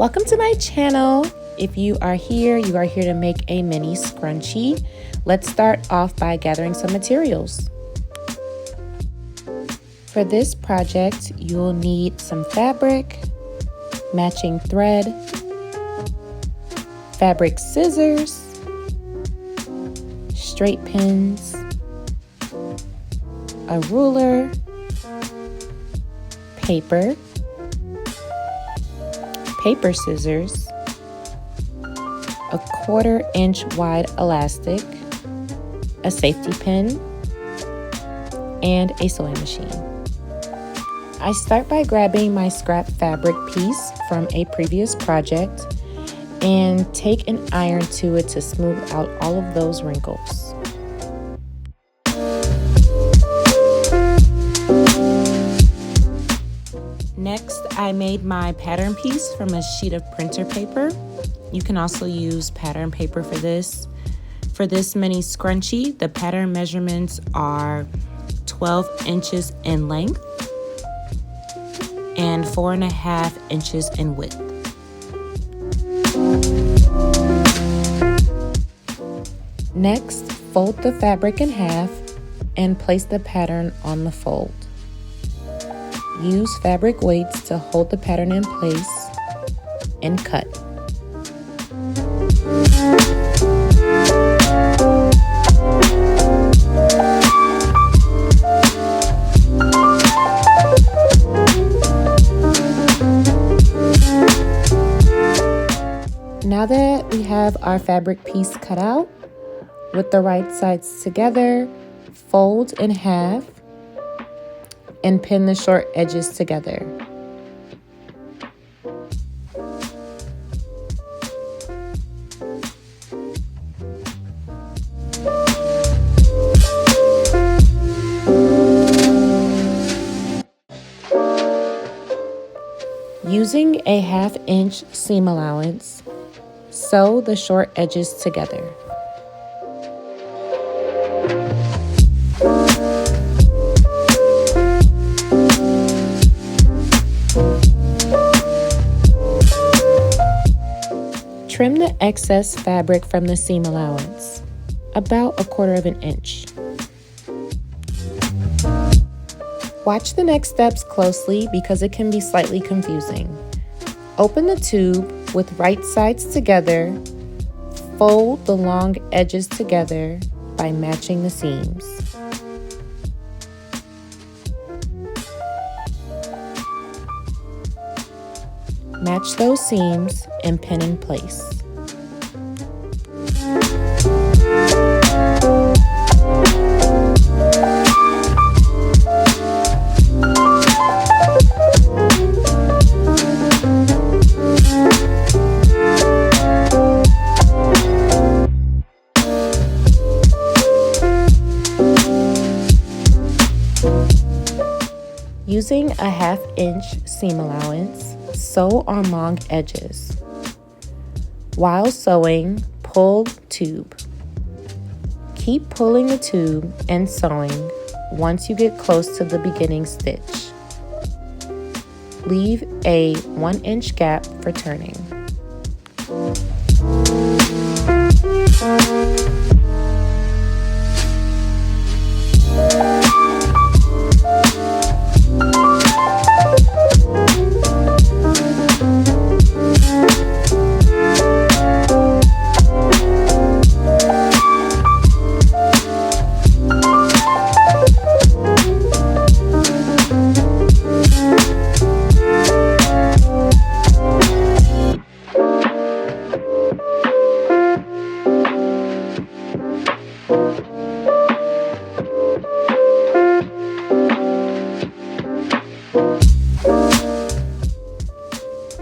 Welcome to my channel. If you are here to make a mini scrunchie. Let's start off by gathering some materials. For this project, you'll need some fabric, matching thread, fabric scissors, straight pins, a ruler, paper scissors, a 1/4 inch wide elastic, a safety pin, and a sewing machine. I start by grabbing my scrap fabric piece from a previous project and take an iron to it to smooth out all of those wrinkles. Next, I made my pattern piece from a sheet of printer paper. You can also use pattern paper for this. For this mini scrunchie, the pattern measurements are 12 inches in length and 4.5 inches in width. Next, fold the fabric in half and place the pattern on the fold. Use fabric weights to hold the pattern in place and cut. Now that we have our fabric piece cut out, with the right sides together, fold in half and pin the short edges together. Using a 1/2 inch seam allowance, sew the short edges together. Trim the excess fabric from the seam allowance, about 1/4 inch. Watch the next steps closely because it can be slightly confusing. Open the tube with right sides together, fold the long edges together by matching the seams. Match those seams and pin in place. Using a 1/2 inch seam allowance, sew on long edges. While sewing, pull tube. Keep pulling the tube and sewing once you get close to the beginning stitch. Leave a 1 inch gap for turning.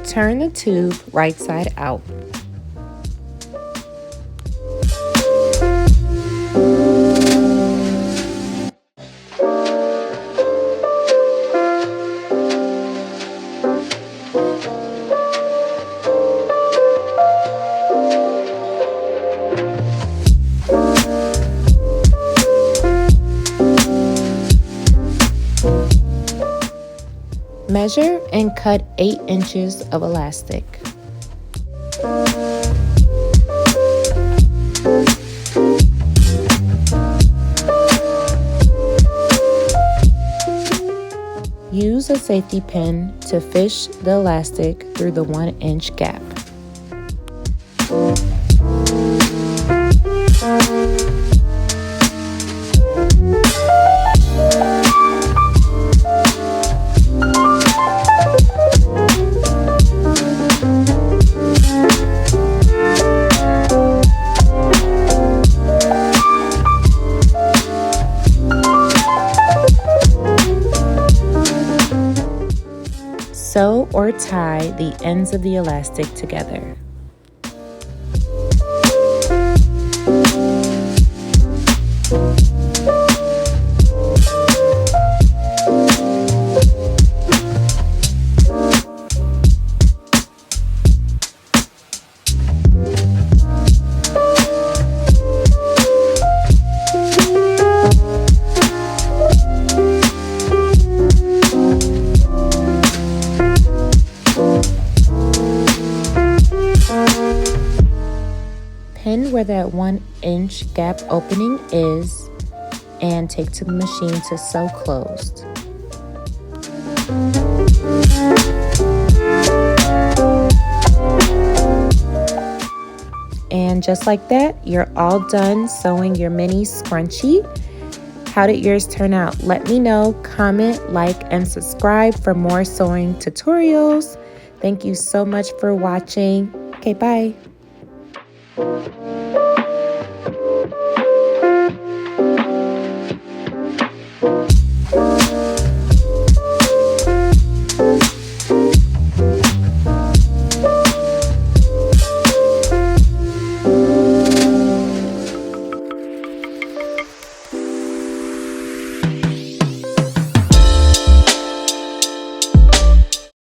Turn the tube right side out. Measure and cut 8 inches of elastic. Use a safety pin to fish the elastic through the 1-inch gap. Sew or tie the ends of the elastic together. Pin where that 1-inch gap opening is and take to the machine to sew closed. And just like that, you're all done sewing your mini scrunchie. How did yours turn out? Let me know, comment, like, and subscribe for more sewing tutorials. Thank you so much for watching. Okay, bye.